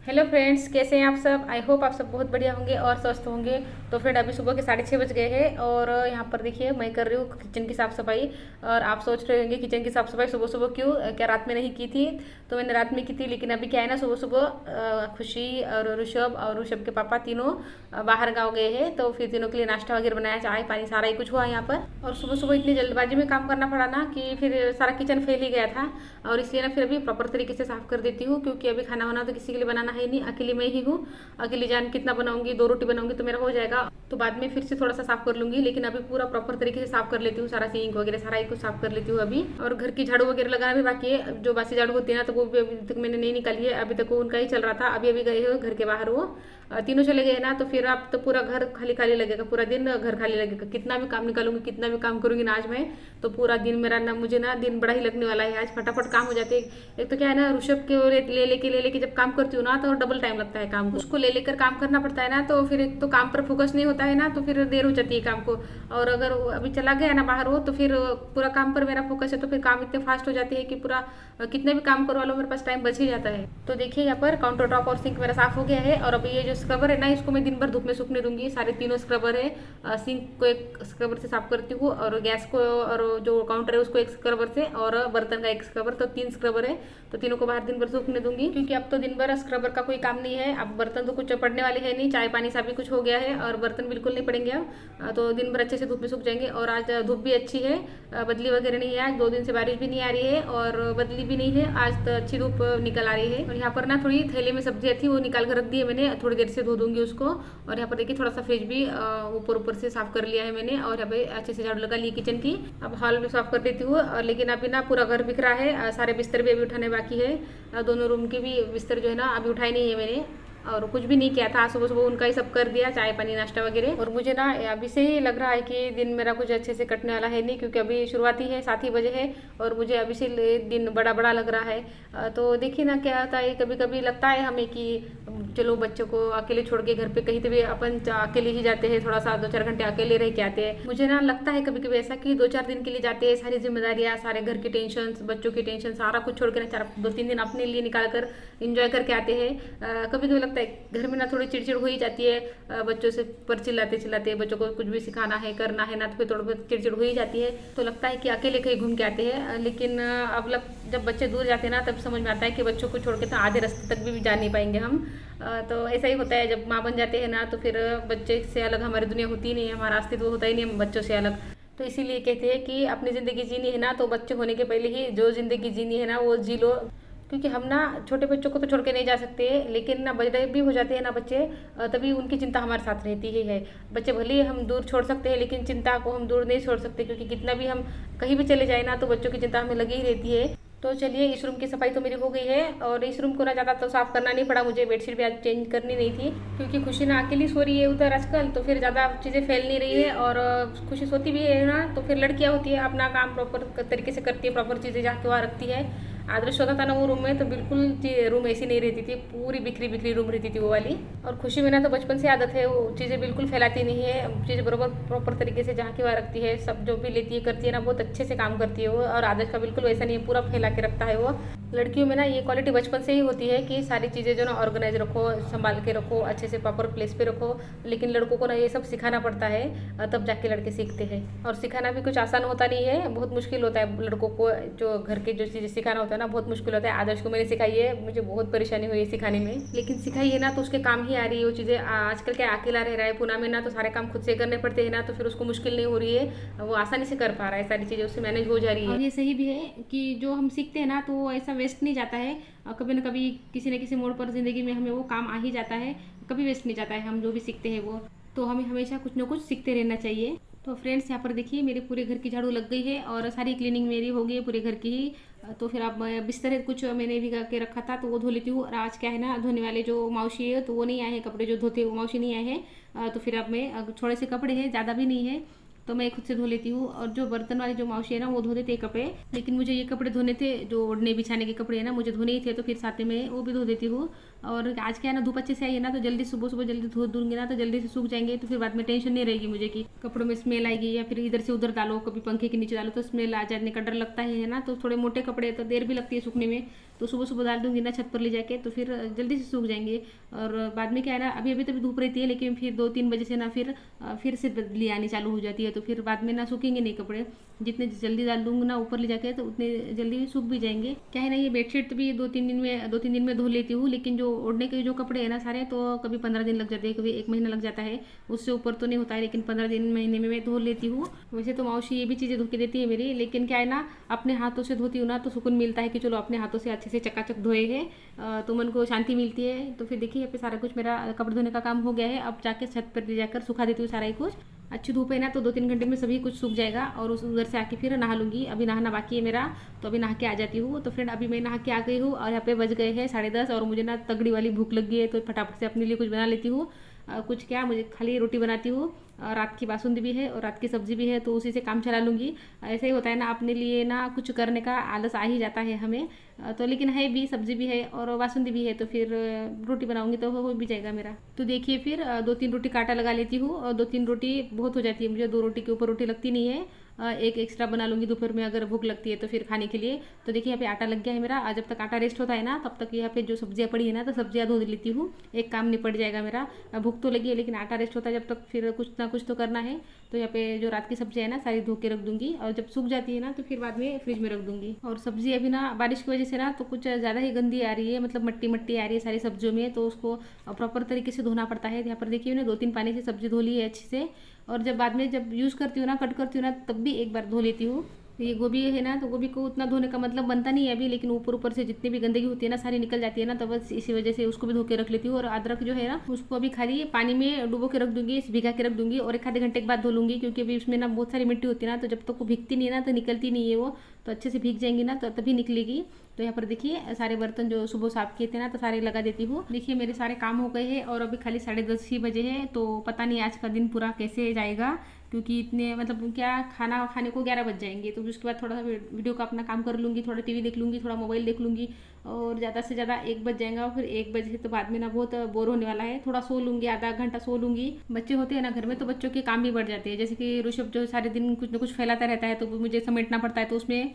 Hello friends, कैसे हैं आप सब। आई होप आप सब बहुत बढ़िया होंगे और स्वस्थ होंगे। तो फ्रेंड अभी सुबह के 6:30 बज गए हैं और यहाँ पर देखिए मैं कर रही हूँ किचन की साफ़ सफाई। और आप सोच रहे होंगे किचन की साफ़ सफाई सुबह सुबह क्यों, क्या रात में नहीं की थी। तो मैंने रात में की थी, लेकिन अभी क्या है ना, सुबह सुबह खुशी और ऋषभ के पापा तीनों बाहर गाँव गए हैं। तो फिर तीनों के लिए नाश्ता वगैरह बनाया, चाय पानी सारा ही कुछ हुआ यहाँ पर। और सुबह सुबह इतनी जल्दबाजी में काम करना पड़ा ना कि फिर सारा किचन फैल ही गया था। और इसलिए ना फिर अभी प्रॉपर तरीके से साफ़ कर देती हूँ, क्योंकि अभी खाना वाना तो किसी के लिए बनाना है नहीं, अकेली मैं ही हूँ। अकेली जान कितना बनाऊंगी, 2 रोटी बनाऊंगी तो मेरा हो जाएगा। तो बाद में फिर से थोड़ा सा साफ कर लूंगी, लेकिन अभी पूरा प्रॉपर तरीके से साफ कर लेती हूँ, सारा सिंक वगैरह सारा ही कुछ साफ कर लेती हूँ अभी। और घर की झाड़ू वगैरह लगाना भी बाकी है, जो बासी झाड़ू होती है ना, तो वो भी अभी तक मैंने नहीं निकाली है। अभी तक वो उनका ही चल रहा था, अभी अभी गए हो घर के बाहर वो तीनों चले गए ना। तो फिर अब तो पूरा घर खाली खाली लगेगा, पूरा दिन घर खाली लगेगा। कितना भी काम निकालूंगी, कितना भी काम करूंगी ना आज मैं, तो पूरा दिन मेरा ना, मुझे ना दिन बड़ा ही लगने वाला है। आज फटाफट काम हो जाते हैं। एक तो क्या है ना, ऋषभ के ले लेके जब काम करती हूँ ना, तो डबल टाइम लगता है काम को, उसको ले लेकर काम करना पड़ता है ना। तो फिर एक तो काम पर फोकस नहीं होता है ना, तो फिर देर हो जाती है काम को। और अगर अभी चला गया ना बाहर हो, तो फिर पूरा काम पर मेरा फोकस है, तो फिर काम इतने फास्ट हो जाते हैं कि पूरा कितने भी काम करवा लो मेरे पास टाइम बच ही जाता है। तो देखिए यहाँ पर काउंटर टॉप और सिंक मेरा साफ हो गया है। और अभी ये जो स्क्रबर है ना, इसको मैं दिन भर धूप में सूखने दूंगी। सारे तीनों स्क्रबर है, सिंक को एक स्क्रबर से साफ करती हूँ, और गैस को और जो काउंटर है उसको एक स्क्रबर से, और बर्तन का एक स्क्रबर, तो 3 स्क्रबर है। तो तीनों को बाहर दिन भर सूखने दूंगी, क्योंकि अब तो दिन भर स्क्रबर का कोई काम नहीं है। अब बर्तन तो कुछ पड़ने वाले है नहीं, चाय पानी सा भी कुछ हो गया है, और बर्तन बिल्कुल नहीं पड़ेंगे अब। तो दिन भर अच्छे से धूप में सूख जाएंगे। और आज धूप भी अच्छी है, बदली वगैरह नहीं है। आज 2 दिन से बारिश भी नहीं आ रही है और बदली भी नहीं है, आज तो अच्छी धूप निकल आ रही है। और यहाँ पर ना थोड़ी थैले में सब्जियाँ थी, वो निकाल कर रख दी है मैंने, थोड़ी देर से धो दूंगी उसको। और यहाँ पर देखिए थोड़ा सा फ्रिज भी ऊपर ऊपर से साफ कर लिया है मैंने, और यहाँ पे अच्छे से झाड़ू लगा ली किचन की। अब हॉल भी साफ कर देती हूँ। लेकिन अभी ना पूरा घर बिखरा है, सारे बिस्तर भी अभी उठाने बाकी है। दोनों रूम के भी बिस्तर जो है ना अभी उठाए नहीं है मैंने, और कुछ भी नहीं किया था। सुबह सुबह उनका ही सब कर दिया, चाय पानी नाश्ता वगैरह। और मुझे ना अभी से ही लग रहा है कि दिन मेरा कुछ अच्छे से कटने वाला है नहीं, क्योंकि अभी शुरुआती है, 7 ही बजे है, और मुझे अभी से दिन बड़ा बड़ा लग रहा है। तो देखिए ना क्या होता है, कभी कभी लगता है हमें कि चलो बच्चों को अकेले छोड़ के घर पे कहीं भी अपन अकेले ही जाते हैं, थोड़ा सा 2-4 घंटे अकेले रह के आते हैं। मुझे ना लगता है कभी कभी ऐसा कि 2-4 दिन के लिए जाते हैं, सारी जिम्मेदारियाँ, सारे घर की टेंशन, बच्चों की टेंशन, सारा कुछ छोड़ कर 2-3 दिन अपने लिए निकाल कर इंजॉय करके आते हैं। कभी कभी लगता है घर में ना थोड़ी चिड़चिड़ हो ही जाती है, बच्चों से पर चिल्लाते चिल्लाते, बच्चों को कुछ भी सिखाना है करना है ना, तो फिर थोड़ी बहुत चिड़चिड़ हो ही जाती है। तो लगता है कि अकेले कहीं घूम के आते हैं। लेकिन अब जब बच्चे दूर जाते हैं ना, तब समझ में आता है कि बच्चों को छोड़ के तो आधे रास्ते तक भी जा नहीं पाएंगे हम। तो ऐसा ही होता है, जब माँ बन जाते हैं ना, तो फिर बच्चे से अलग हमारी दुनिया होती ही नहीं है, हमारा अस्तित्व होता ही नहीं है बच्चों से अलग। तो इसीलिए कहते हैं कि अपनी ज़िंदगी जीनी है ना, तो बच्चे होने के पहले ही जो ज़िंदगी जीनी है ना वो जी लो। क्योंकि हम ना छोटे बच्चों को तो छोड़ के नहीं जा सकते, लेकिन ना बड़े भी हो जाते हैं ना बच्चे, तभी उनकी चिंता हमारे साथ रहती ही है। बच्चे भले ही हम दूर छोड़ सकते हैं, लेकिन चिंता को हम दूर नहीं छोड़ सकते, क्योंकि कितना भी हम कहीं भी चले जाए ना, तो बच्चों की चिंता हमें लगी ही रहती है। तो चलिए, इस रूम की सफाई तो मेरी हो गई है, और इस रूम को ना ज़्यादा तो साफ करना नहीं पड़ा मुझे, बेडशीट भी आज चेंज करनी नहीं थी, क्योंकि खुशी ना अकेली सो रही है उधर आजकल, तो फिर ज़्यादा चीज़ें फैल नहीं रही है। और खुशी सोती भी है ना, तो फिर लड़कियाँ होती है, अपना काम प्रॉपर तरीके से करती है, प्रॉपर चीज़ें जाके वहाँ रखती है। आदर्श होता था ना वो रूम में, तो बिल्कुल रूम ऐसी नहीं रहती थी, पूरी बिखरी बिखरी रूम रहती थी वो वाली। और खुशी में ना तो बचपन से आदत है, वो चीज़ें बिल्कुल फैलाती नहीं है, चीज़ें बराबर प्रॉपर तरीके से जहाँ की वहाँ रखती है, सब जो भी लेती है करती है ना, बहुत अच्छे से काम करती है वो। और आदर्श का बिल्कुल वैसा नहीं है, पूरा फैला के रखता है वो। लड़कियों में ना ये क्वालिटी बचपन से ही होती है कि सारी चीज़ें जो ना ऑर्गेनाइज रखो, संभाल के रखो, अच्छे से प्रॉपर प्लेस पे रखो। लेकिन लड़कों को ना ये सब सिखाना पड़ता है, तब जाके लड़के सीखते हैं। और सिखाना भी कुछ आसान होता नहीं है, बहुत मुश्किल होता है लड़कों को, जो घर के जो चीज़ें सिखाना होता है ना, बहुत मुश्किल होता है। आदर्श को मैंने सिखाई है, मुझे बहुत परेशानी हुई है सिखाने में, लेकिन सिखाई है ना तो उसके काम ही आ रही है वो चीज़ें। आजकल क्या अकेला रह रहा है पुणे में ना, तो सारे काम खुद से करने पड़ते हैं ना, तो फिर उसको मुश्किल नहीं हो रही है, वो आसानी से कर पा रहा है, सारी चीज़ें उससे मैनेज हो जा रही है। और ये सही भी है कि जो हम सीखते हैं ना, तो वो ऐसा वेस्ट नहीं जाता है, कभी ना कभी किसी न किसी मोड़ पर ज़िंदगी में हमें वो काम आ ही जाता है, कभी वेस्ट नहीं जाता है हम जो भी सीखते हैं वो। तो हमें हमेशा कुछ ना कुछ सीखते रहना चाहिए। तो फ्रेंड्स, यहाँ पर देखिए मेरे पूरे घर की झाड़ू लग गई है, और सारी क्लीनिंग मेरी हो गई है पूरे घर की ही। तो फिर अब बिस्तर कुछ मैंने भी करके रखा था, तो वो धो लेती हूँ। और आज क्या है ना, धोने वाले जो मौसी है तो वो नहीं आए हैं, कपड़े जो धोते वो मौसी नहीं आए हैं। तो फिर अब मैं थोड़े से कपड़े हैं, ज़्यादा भी नहीं है, तो मैं खुद से धो लेती हूँ। और जो बर्तन वाली जो मौसी है ना, वो धो देते हैं कपड़े, लेकिन मुझे ये कपड़े धोने थे, जो ओढ़ने बिछाने के कपड़े हैं ना, मुझे धोने ही थे, तो फिर साथ में वो भी धो देती हूँ। और आज क्या है ना, धूप अच्छे से आई है ना, तो जल्दी सुबह सुबह जल्दी धो दूंगी ना, तो जल्दी से सूख जाएंगे, तो फिर बाद में टेंशन नहीं रहेगी मुझे कि कपड़ों में स्मेल आएगी, या फिर इधर से उधर डालो, कभी पंखे के नीचे डालो तो स्मेल आ जाने का डर लगता है ना। तो थोड़े मोटे कपड़े तो देर भी लगती है सूखने में, तो सुबह सुबह डाल दूंगी ना छत पर ले जाके, तो फिर जल्दी से सूख जाएंगे। और बाद में क्या है ना, अभी अभी तो धूप रहती है, लेकिन फिर 2-3 बजे से ना फिर से बदली आनी चालू हो जाती है, तो फिर बाद में ना सूखेंगे नहीं कपड़े। जितने जल्दी डाल दूंगी ना ऊपर ले जाके, तो उतने जल्दी सूख भी जाएंगे। क्या है ना, ये बेडशीट भी 2-3 दिन में धो लेती हूँ, लेकिन जो ओढ़ने के जो कपड़े हैं ना सारे, तो कभी 15 दिन लग जाते हैं, कभी 1 महीना लग जाता है, उससे ऊपर तो नहीं होता है, लेकिन 15 दिन महीने में मैं धो लेती हूँ। वैसे तो मौसी ये भी चीज़ें धो के देती है मेरी, लेकिन क्या है ना, अपने हाथों से धोती हूँ ना तो सुकून मिलता है कि चलो अपने हाथों से अच्छे से चकाचक धोए हैं, तो मन को शांति मिलती है। तो फिर देखिए यहाँ पे सारा कुछ मेरा कपड़े धोने का काम हो गया है। अब जाके छत पर ले जाकर सुखा देती हूँ सारा ही कुछ। अच्छी धूप है ना, तो 2-3 घंटे में सभी कुछ सूख जाएगा, और उस उधर से आके फिर नहा लूँगी। अभी नहाना बाकी है मेरा, तो अभी नहा के आ जाती हूँ। तो फ्रेंड अभी मैं नहा के आ गई हूँ, और यहाँ पे बज गए हैं 10:30, और मुझे ना तगड़ी वाली भूख लग गई है, तो फटाफट से अपने लिए कुछ बना लेती हूँ। कुछ क्या, मुझे खाली रोटी बनाती हूँ, रात की बासुंदी भी है और रात की सब्जी भी है, तो उसी से काम चला लूँगी। ऐसे ही होता है ना, अपने लिए ना कुछ करने का आलस आ ही जाता है हमें, तो लेकिन है भी, सब्जी भी है और बासुंदी भी है, तो फिर रोटी बनाऊंगी तो हो भी जाएगा मेरा। तो देखिए फिर 2-3 रोटी काटा लगा लेती हूँ, और 2-3 रोटी बहुत हो जाती है मुझे, 2 रोटी के ऊपर रोटी लगती नहीं है। एक एक्स्ट्रा बना लूँगी दोपहर में अगर भूख लगती है तो फिर खाने के लिए। तो देखिए यहाँ पे आटा लग गया है मेरा। जब तक आटा रेस्ट होता है ना, तब तक यहाँ पे जो सब्जियाँ पड़ी है ना, तो सब्जियाँ धो लेती हूँ, एक काम निपट जाएगा मेरा। भूख तो लगी है, लेकिन आटा रेस्ट होता है जब तक, फिर कुछ ना कुछ तो करना है। तो यहाँ पे जो रात की सब्जियाँ है ना, सारी धो के रख दूंगी, और जब सूख जाती है ना तो फिर बाद में फ्रिज में रख दूंगी। और सब्जी अभी ना बारिश की वजह से ना तो कुछ ज़्यादा ही गंदी आ रही है, मतलब मट्टी मट्टी आ रही है सारी सब्जियों में, तो उसको प्रॉपर तरीके से धोना पड़ता है। यहाँ पर देखिए मैंने 2-3 पानी से सब्जी धो ली है अच्छे से, और जब बाद में जब यूज़ करती हूँ ना, कट करती हूँ ना, तब भी एक बार धो लेती हूँ। ये गोभी है ना, तो गोभी को उतना धोने का मतलब बनता नहीं है अभी, लेकिन ऊपर ऊपर से जितनी भी गंदगी होती है ना सारी निकल जाती है ना, तो बस इसी वजह से उसको भी धो के रख लेती हूँ। और अदरक जो है ना, उसको अभी खाली पानी में डुबो के रख दूंगी, भिगा के रख दूंगी, और 1 आधे घंटे के बाद धो लूँगी, क्योंकि अभी उसमें ना बहुत सारी मिट्टी होती है ना, तो जब तक वो भीगती नहीं है ना तो निकलती नहीं है वो, तो अच्छे से भीग जाएंगी ना तो तभी निकलेगी। तो यहाँ पर देखिए सारे बर्तन जो सुबह साफ किए थे ना, तो सारे लगा देती हूँ। देखिए मेरे सारे काम हो गए हैं, और अभी खाली 10:30 ही बजे हैं, तो पता नहीं आज का दिन पूरा कैसे जाएगा, क्योंकि इतने मतलब क्या, खाना खाने को 11 बज जाएंगे। तो उसके बाद थोड़ा सा वीडियो का अपना काम कर लूँगी, थोड़ा टीवी देख लूँगी, थोड़ा मोबाइल देख लूँगी, और ज़्यादा से ज़्यादा 1 बज जाएगा। फिर 1 बजे तो बाद में ना बहुत बोर होने वाला है, थोड़ा सो लूँगी, आधा घंटा सो लूँगी। बच्चे होते हैं ना घर में, तो बच्चों के काम भी बढ़ जाते हैं, जैसे कि ऋषभ जो सारे दिन कुछ ना कुछ फैलाता रहता है, तो मुझे समेटना पड़ता है, तो उसमें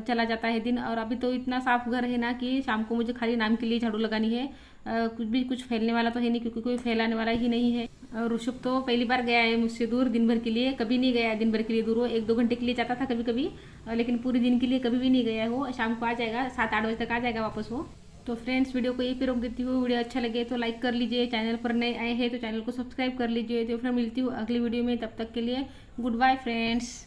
चला जाता है दिन। और अभी तो इतना साफ घर है ना कि शाम को मुझे खाली नाम के लिए झाड़ू लगानी है, कुछ फैलने वाला तो है नहीं, क्योंकि कोई फैलाने वाला ही नहीं है। ऋषभ तो पहली बार गया है मुझसे दूर दिन भर के लिए, कभी नहीं गया दिन भर के लिए दूर। वो 1-2 घंटे के लिए जाता था कभी कभी, लेकिन पूरे दिन के लिए कभी भी नहीं गया वो। शाम को आ जाएगा, 7-8 बजे तक आ जाएगा वापस वो। तो फ्रेंड्स वीडियो को यहीं पे रोक देती हूँ। वीडियो अच्छा लगे तो लाइक कर लीजिए, चैनल पर नए आए हैं तो चैनल को सब्सक्राइब कर लीजिए। तो फिर मिलती हूँ अगली वीडियो में, तब तक के लिए गुड बाय फ्रेंड्स।